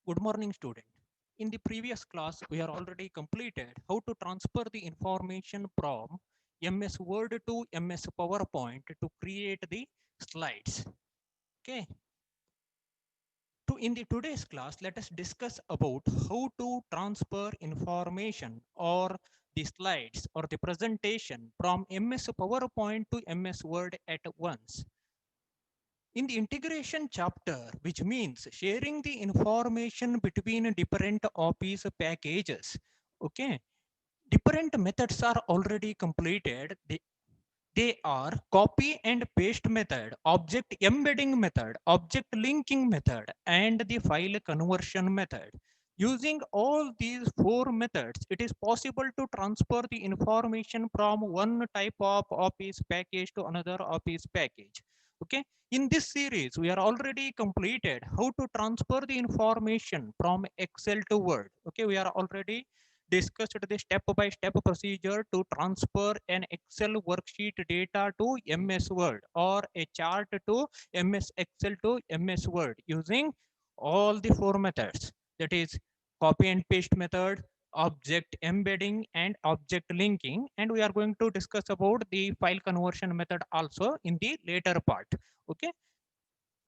Good morning, student. In the previous class, we are already completed how to transfer the information from MS Word to MS PowerPoint to create the slides. Okay. In the today's class, let us discuss about how to transfer information or the slides or the presentation from MS PowerPoint to MS Word at once. In the integration chapter, which means sharing the information between different Office packages, okay, different methods are already completed. They are copy and paste method, object embedding method, object linking method, and the file conversion method. Using all these four methods, it is possible to transfer the information from one type of Office package to another Office package. Okay. In this series, we are already completed how to transfer the information from Excel to Word. Okay. We are already discussed the step-by-step procedure to transfer an Excel worksheet data to MS Word or a chart to MS Excel to MS Word using all the four methods, that is copy and paste method, object embedding, and object linking. And we are going to discuss about the file conversion method also in the later part. Okay.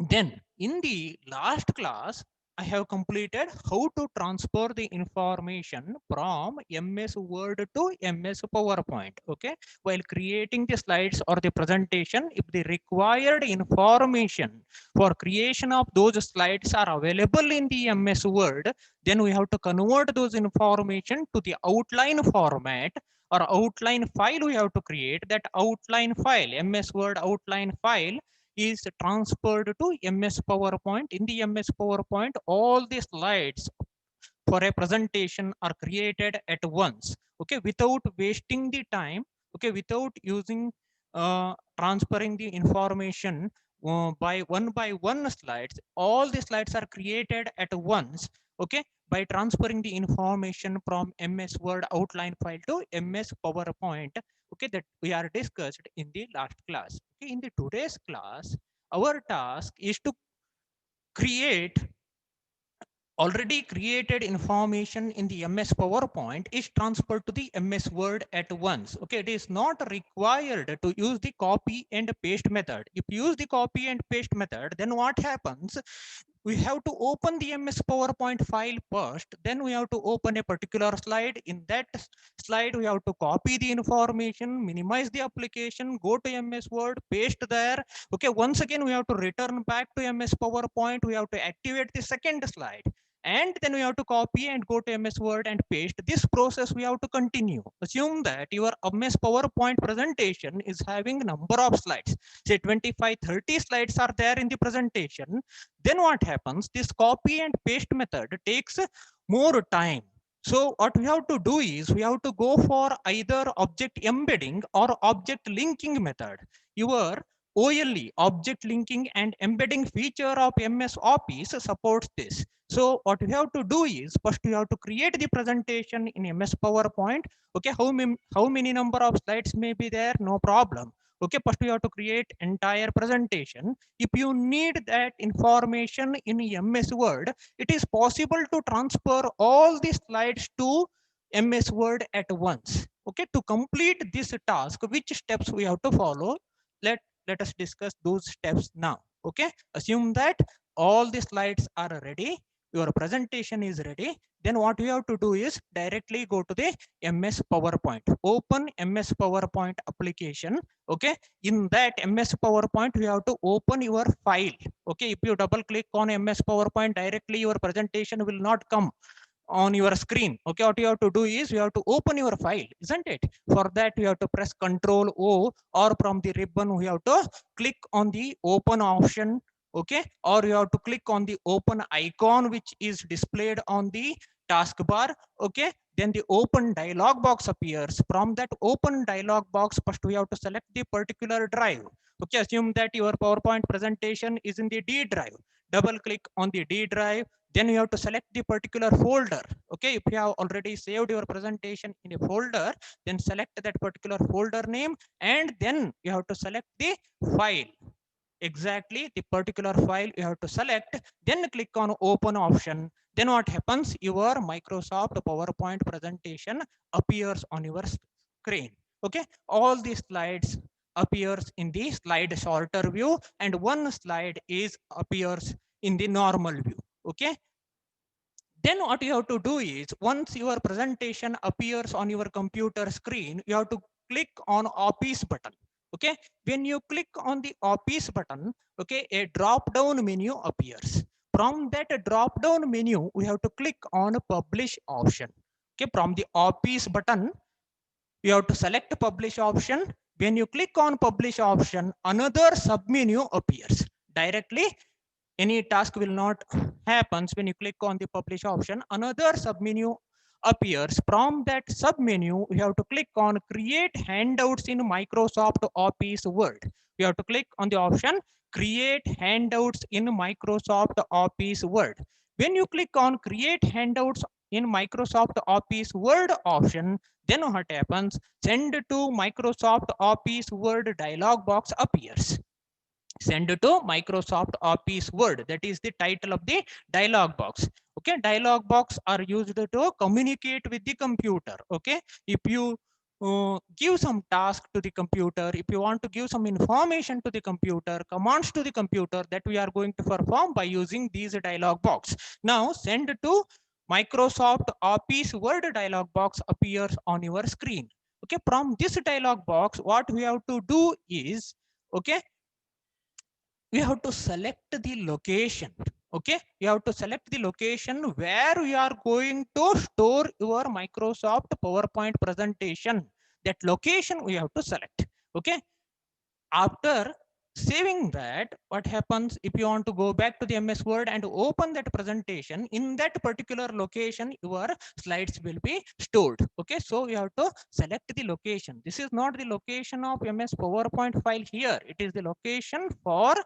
Then in the last class, I have completed how to transfer the information from MS Word to MS PowerPoint. Okay. While creating the slides or the presentation, if the required information for creation of those slides are available in the MS Word, then we have to convert those information to the outline format or outline file. We have to create that outline file, MS Word outline file is transferred to MS PowerPoint. In the MS PowerPoint, all the slides for a presentation are created at once. Okay, without wasting the time. Okay, without using transferring the information by one slides. All the slides are created at once. Okay, by transferring the information from MS Word outline file to MS PowerPoint. Okay, that we are discussed in the last class. Okay, in the today's class, our task is to create already created information in the MS PowerPoint is transferred to the MS Word at once. Okay, it is not required to use the copy and paste method. If you use the copy and paste method, then what happens? We have to open the MS PowerPoint file first. Then we have to open a particular slide. In that slide, we have to copy the information, minimize the application, go to MS Word, paste there. Okay, once again, we have to return back to MS PowerPoint. We have to activate the second slide. And then we have to copy and go to MS Word and paste. This process we have to continue. Assume that your MS PowerPoint presentation is having number of slides. Say 25, 30 slides are there in the presentation. Then what happens? This copy and paste method takes more time. So what we have to do is we have to go for either object embedding or object linking method. Your OLE, object linking and embedding feature of MS Office supports this. So what we have to do is first we have to create the presentation in MS PowerPoint. Okay, how many number of slides may be there? No problem. Okay, first we have to create entire presentation. If you need that information in MS Word, it is possible to transfer all the slides to MS Word at once. Okay, to complete this task, which steps we have to follow? Let us discuss those steps now. Okay, assume that all the slides are ready, your presentation is ready. Then what you have to do is directly go to the MS PowerPoint. Open MS PowerPoint application. Okay, in that MS PowerPoint, you have to open your file. Okay, if you double click on MS PowerPoint directly, your presentation will not come on your screen. Okay, what you have to do is you have to open your file, isn't it? For that, you have to press Control O, or from the ribbon, we have to click on the open option. Okay, or you have to click on the open icon, which is displayed on the taskbar. Okay, then the open dialog box appears. From that open dialog box, first we have to select the particular drive. Okay, assume that your PowerPoint presentation is in the D drive. Double click on the D drive. Then you have to select the particular folder. Okay, if you have already saved your presentation in a folder, then select that particular folder name, and then you have to select the file. Exactly the particular file you have to select, then click on open option. Then what happens? Your Microsoft PowerPoint presentation appears on your screen. Okay, all these slides appears in the slide sorter view, and one slide is appears in the normal view. Okay, then what you have to do is, once your presentation appears on your computer screen, you have to click on Office button. Okay, when you click on the Office button, okay, a drop down menu appears. From that drop down menu, we have to click on Publish option. Okay, from the Office button, you have to select Publish option. When you click on Publish option, another submenu appears. Directly any task will not happens when you click on the publish option. Another submenu appears. From that submenu, you have to click on create handouts in Microsoft Office Word. You have to click on the option create handouts in Microsoft Office Word. When you click on create handouts in Microsoft Office Word option, then what happens? Send to Microsoft Office Word dialog box appears. Send to Microsoft Office Word. That is the title of the dialog box. Okay, dialog box are used to communicate with the computer. Okay, if you give some task to the computer, if you want to give some information to the computer, commands to the computer, that we are going to perform by using these dialog box. Now send to Microsoft Office Word dialog box appears on your screen. Okay, from this dialog box, what we have to do is, okay, we have to select the location. Okay, you have to select the location where we are going to store your Microsoft PowerPoint presentation. That location we have to select. Okay, after saving that, what happens? If you want to go back to the MS Word and open that presentation, in that particular location your slides will be stored. Okay, so you have to select the location. This is not the location of MS PowerPoint file here. It is the location for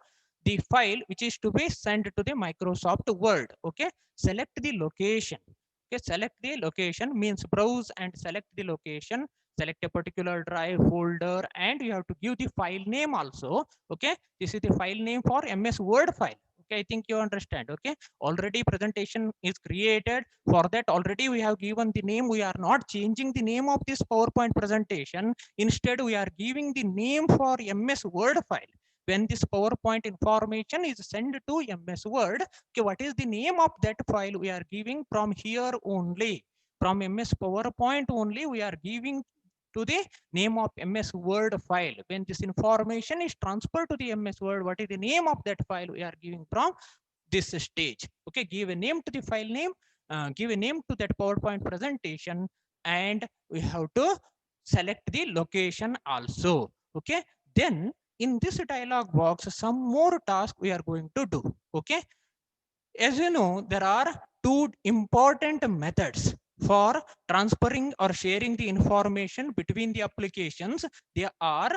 the file which is to be sent to the Microsoft Word. Okay, select the location. Okay, select the location means browse and select the location. Select a particular drive folder, and you have to give the file name also. Okay, this is the file name for MS Word file. Okay, I think you understand. Okay, already presentation is created. For that already we have given the name. We are not changing the name of this PowerPoint presentation. Instead we are giving the name for MS Word file. When this PowerPoint information is sent to MS Word, okay, what is the name of that file? We are giving from here only. From MS PowerPoint only we are giving to the name of MS Word file. When this information is transferred to the MS Word, what is the name of that file? We are giving from this stage. Okay, give a name to the file name, give a name to that PowerPoint presentation, and we have to select the location also. Okay, then in this dialog box, some more tasks we are going to do. Okay, as you know, there are two important methods for transferring or sharing the information between the applications. They are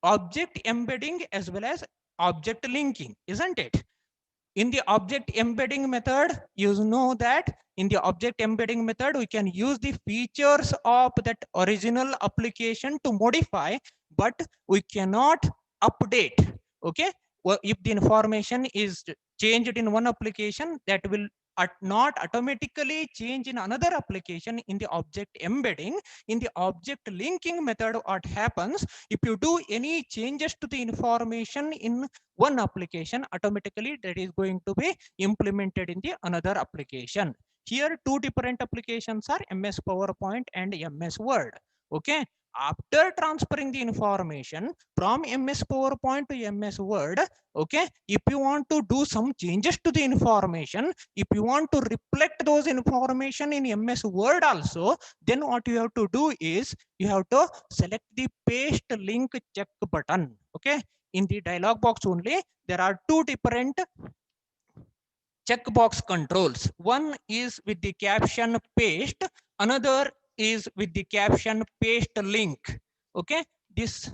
object embedding as well as object linking, isn't it? In the object embedding method, you know that in the object embedding method, we can use the features of that original application to modify, but we cannot update. Okay, well, if the information is changed in one application, that will not automatically change in another application. In the object embedding, in the object linking method, what happens? If you do any changes to the information in one application, automatically that is going to be implemented in the another application. Here two different applications are MS PowerPoint and MS Word. Okay, after transferring the information from MS PowerPoint to MS Word, okay, if you want to do some changes to the information, if you want to reflect those information in MS Word also, then what you have to do is you have to select the paste link check button. Okay, in the dialog box only, there are two different checkbox controls. One is with the caption paste, another is with the caption paste link. Okay, these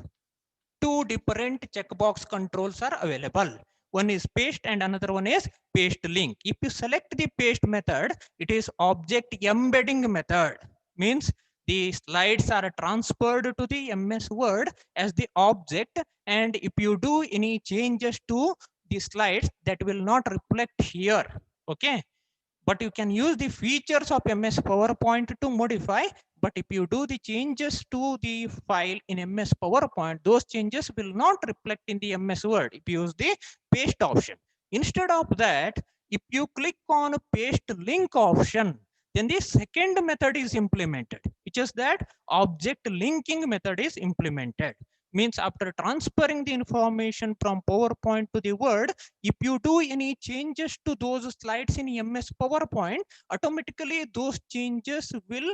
two different checkbox controls are available. One is paste and another one is paste link. If you select the paste method, it is object embedding method. Means the slides are transferred to the MS Word as the object, and if you do any changes to the slides, that will not reflect here. Okay, but you can use the features of MS PowerPoint to modify. But if you do the changes to the file in MS PowerPoint, those changes will not reflect in the MS Word if you use the paste option. Instead of that, if you click on paste link option, then the second method is implemented, which is that object linking method is implemented. Means after transferring the information from PowerPoint to the Word, if you do any changes to those slides in MS PowerPoint, automatically those changes will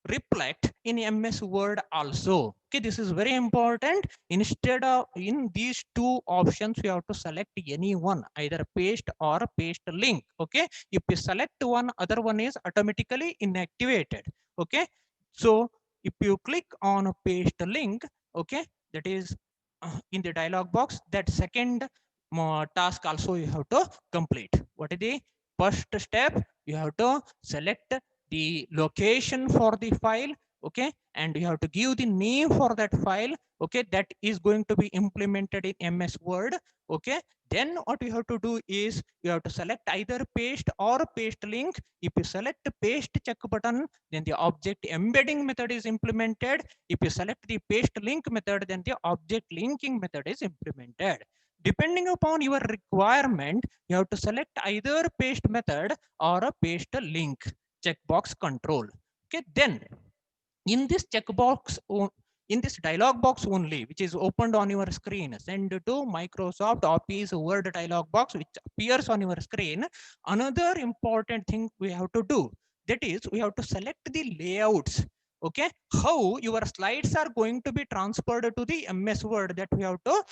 reflect in MS Word also. Okay, this is very important. Instead of in these two options, you have to select any one, either paste or paste link. Okay, if you select one, other one is automatically inactivated. Okay, so if you click on paste link, okay, that is in the dialog box, that second task also you have to complete. What is the first step? You have to select the location for the file, okay, and you have to give the name for that file, okay, that is going to be implemented in MS Word. Okay, then what you have to do is you have to select either paste or paste link. If you select paste check button, then the object embedding method is implemented. If you select the paste link method, then the object linking method is implemented. Depending upon your requirement, you have to select either paste method or a paste link checkbox control. Okay, then in this checkbox, in this dialog box only, which is opened on your screen, send to Microsoft Office Word dialog box, which appears on your screen. Another important thing we have to do, that is we have to select the layouts. Okay, how your slides are going to be transferred to the MS Word, that we have to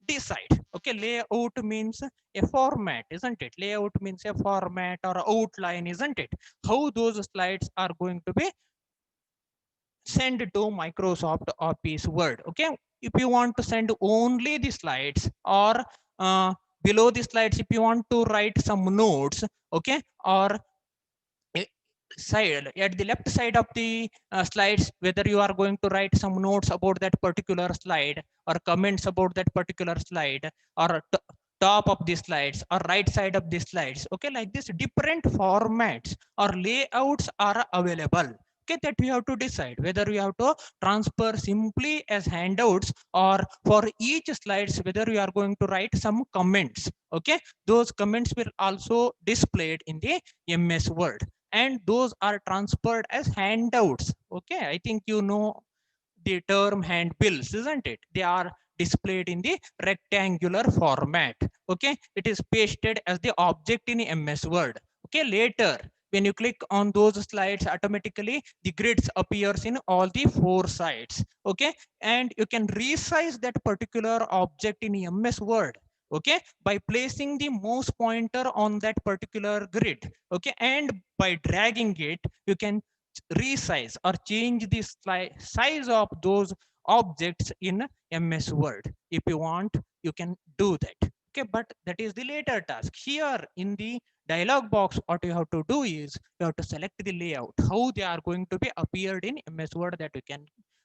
decide. Okay, layout means a format, isn't it? Layout means a format or outline, isn't it? How those slides are going to be sent to Microsoft Office Word. Okay, if you want to send only the slides, or below the slides if you want to write some notes, okay, or side at the left side of the slides, whether you are going to write some notes about that particular slide, or comments about that particular slide, or top of the slides, or right side of the slides, okay, like this different formats or layouts are available. Okay, that we have to decide whether we have to transfer simply as handouts, or for each slides whether we are going to write some comments. Okay, those comments will also displayed in the MS Word, and those are transferred as handouts. Okay, I think you know the term handbills, isn't it? They are displayed in the rectangular format. Okay, it is pasted as the object in MS Word. Okay, later when you click on those slides, automatically the grids appears in all the four sides. Okay, and you can resize that particular object in MS Word, okay, by placing the mouse pointer on that particular grid. Okay, and by dragging it, you can resize or change the size of those objects in MS Word. If you want, you can do that. Okay, but that is the later task. Here in the dialog box, what you have to do is you have to select the layout, how they are going to be appeared in MS Word, that you can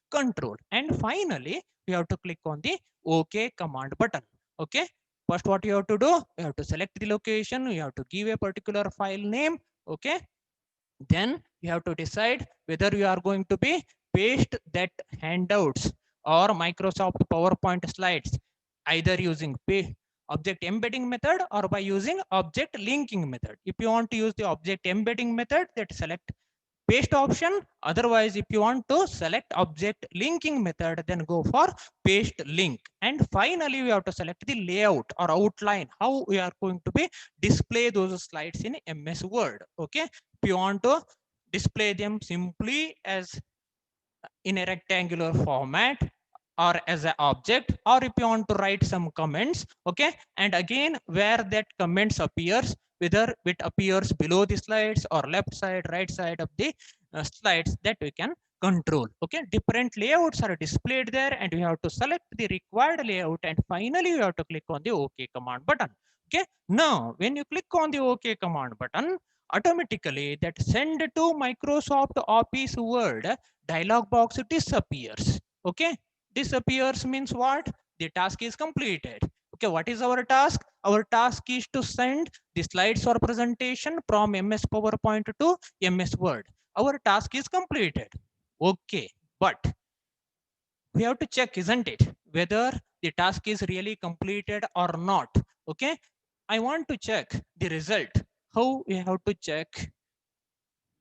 control. And finally, you have to click on the OK command button. Okay, first what you have to do, you have to select the location, you have to give a particular file name. Okay, then you have to decide whether you are going to be paste that handouts or Microsoft PowerPoint slides, either using object embedding method or by using object linking method. If you want to use the object embedding method, that select paste option. Otherwise, if you want to select object linking method, then go for paste link. And finally, we have to select the layout or outline, how we are going to be display those slides in MS Word. Okay, if you want to display them simply as in a rectangular format or as an object, or if you want to write some comments, okay, and again where that comments appears, whether it appears below the slides or left side, right side of the slides, that we can control. Okay, different layouts are displayed there, and you have to select the required layout, and finally you have to click on the OK command button. Okay, now when you click on the OK command button, automatically that send to Microsoft Office Word dialog box disappears. Okay, disappears means what? The task is completed. Okay, what is our task? Our task is to send the slides or presentation from MS PowerPoint to MS Word. Our task is completed. Okay, but we have to check, isn't it, whether the task is really completed or not. Okay, I want to check the result. How we have to check?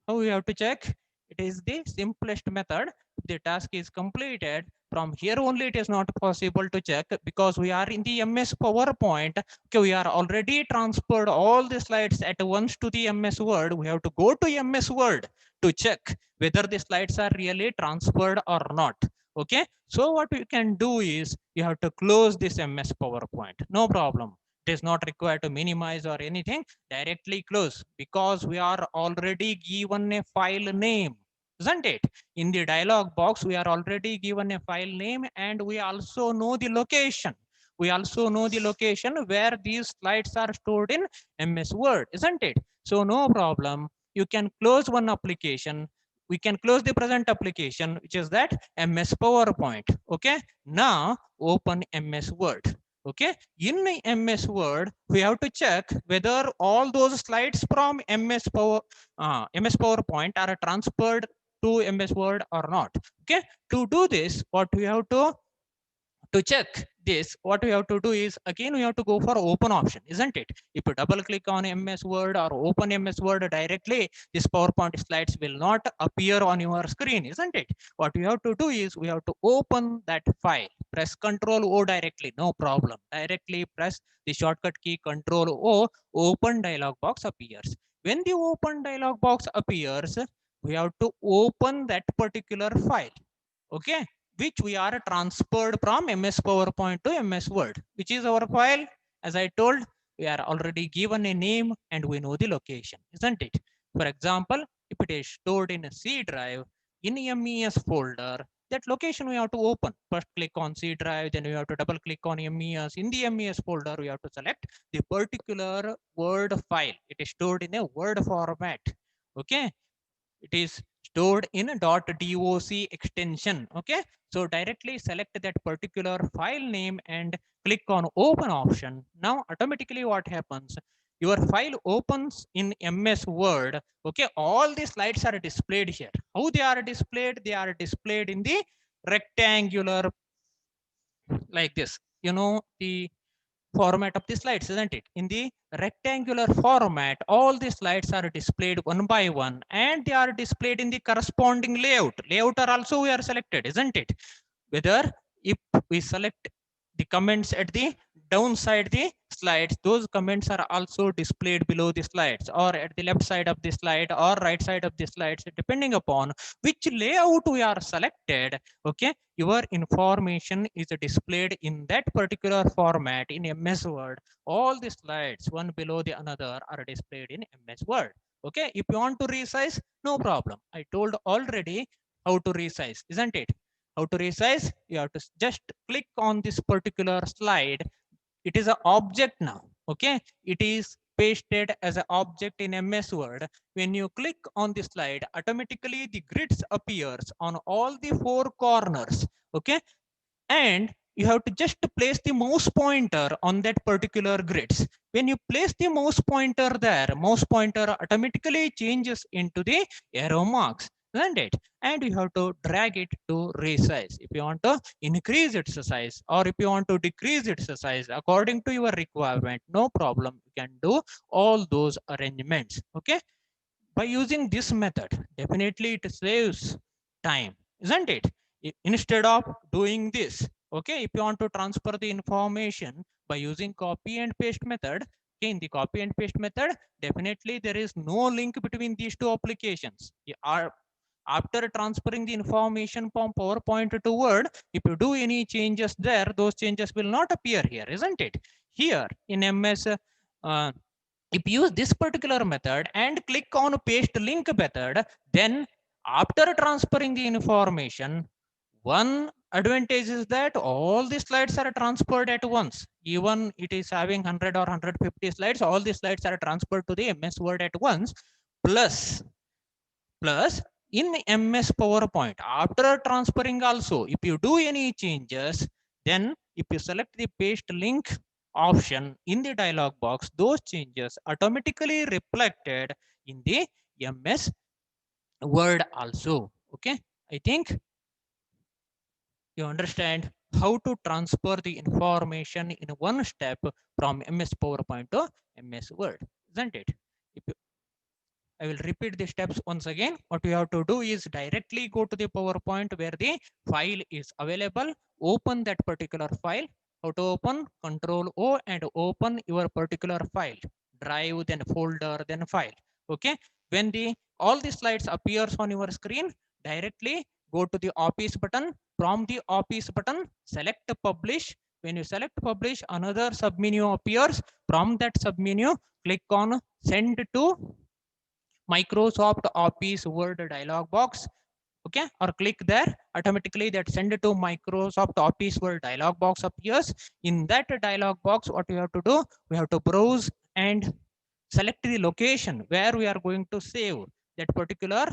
How we have to check? It is the simplest method. If the task is completed, from here only it is not possible to check because we are in the MS PowerPoint. Okay, we are already transferred all the slides at once to the MS Word. We have to go to MS Word to check whether the slides are really transferred or not. Okay, so what we can do is you have to close this MS PowerPoint. No problem. It is not required to minimize or anything. Directly close because we are already given a file name, isn't it? In the dialog box, we are already given a file name and we also know the location. We also know the location where these slides are stored in MS Word, isn't it? So no problem. You can close one application. We can close the present application, which is that MS PowerPoint. Okay. Now open MS Word. Okay, in MS Word, we have to check whether all those slides from MS PowerPoint are transferred to MS Word or not. Okay, to do this, what we have to check this, what we have to do is, again, we have to go for open option, isn't it? If you double click on MS Word or open MS Word directly, this PowerPoint slides will not appear on your screen, isn't it? What we have to do is we have to open that file, press Ctrl O directly, no problem. Directly press the shortcut key Ctrl O, open dialog box appears. When the open dialog box appears, we have to open that particular file. Okay, which we are transferred from MS PowerPoint to MS Word, which is our file. As I told, we are already given a name and we know the location, isn't it? For example, if it is stored in a C drive in MES folder, that location we have to open. First click on C drive, then we have to double click on MES. In the MES folder, we have to select the particular Word file. It is stored in a Word format. Okay, it is stored in a .doc extension. Okay, so directly select that particular file name and click on open option. Now automatically what happens, your file opens in MS Word. Okay, all the slides are displayed here. How they are displayed? They are displayed in the rectangular, like this, you know, the format of the slides, isn't it? In the rectangular format, all the slides are displayed one by one and they are displayed in the corresponding layout. Layout are also we are selected, isn't it? Whether if we select the comments at the downside the slides, those comments are also displayed below the slides or at the left side of the slide or right side of the slides, depending upon which layout we are selected. Okay, your information is displayed in that particular format in MS Word. All the slides one below the another are displayed in MS Word. Okay, if you want to resize, no problem. I told already how to resize, isn't it? How to resize? You have to just click on this particular slide. It is an object now. Okay, it is pasted as an object in MS Word. When you click on the slide, automatically the grids appears on all the four corners. Okay, and you have to just place the mouse pointer on that particular grids. When you place the mouse pointer there, mouse pointer automatically changes into the arrow marks, isn't it? And you have to drag it to resize. If you want to increase its size or if you want to decrease its size according to your requirement, no problem. You can do all those arrangements. Okay, by using this method, definitely it saves time, isn't it? Instead of doing this, okay, if you want to transfer the information by using copy and paste method, okay, in the copy and paste method, definitely there is no link between these two applications. After transferring the information from PowerPoint to Word, if you do any changes there, those changes will not appear here, isn't it? Here in MS, if you use this particular method and click on paste link method, then after transferring the information, one advantage is that all the slides are transferred at once. Even it is having 100 or 150 slides, all the slides are transferred to the MS Word at once. Plus in MS PowerPoint, after transferring also, if you do any changes, then if you select the paste link option in the dialog box, those changes automatically reflected in the MS Word also. Okay, I think you understand how to transfer the information in one step from MS PowerPoint to MS Word, isn't it? If you, I will repeat the steps once again. What you have to do is directly go to the PowerPoint where the file is available. Open that particular file. How to open? Control O and open your particular file. Drive, then folder, then file. Okay. When the all the slides appears on your screen, directly go to the Office button. From the Office button, select Publish. When you select Publish, another submenu appears. From that submenu, click on Send to Microsoft Office Word dialog box. Okay, or click there, automatically that send it to Microsoft Office Word dialog box appears. In that dialog box, what we have to do, we have to browse and select the location where we are going to save that particular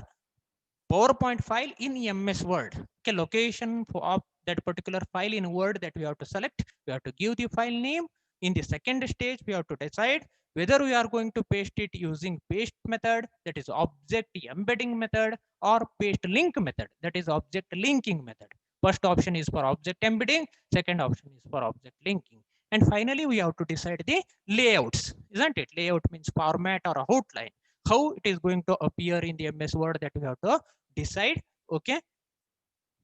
PowerPoint file in MS Word. Okay, location of that particular file in Word that we have to select. We have to give the file name. In the second stage, we have to decide whether we are going to paste it using paste method, that is object embedding method, or paste link method, that is object linking method. First option is for object embedding, second option is for object linking. And finally, we have to decide the layouts, isn't it? Layout means format or outline, how it is going to appear in the MS Word that we have to decide. Okay,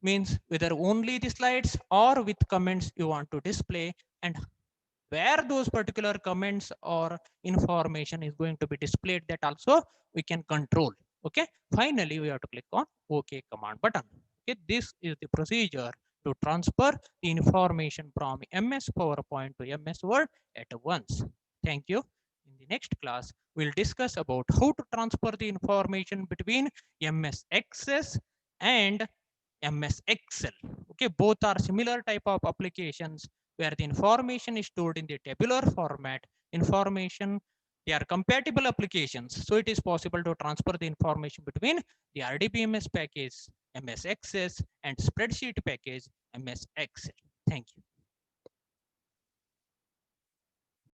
means whether only the slides or with comments you want to display, and where those particular comments or information is going to be displayed, that also we can control. Okay, finally we have to click on OK command button. Okay, this is the procedure to transfer the information from MS PowerPoint to MS Word at once. Thank you. In the next class, we'll discuss about how to transfer the information between MS Access and MS Excel. Okay, both are similar type of applications where the information is stored in the tabular format. Information, they are compatible applications. So it is possible to transfer the information between the RDBMS package, MS Access, and spreadsheet package, MS Excel. Thank you.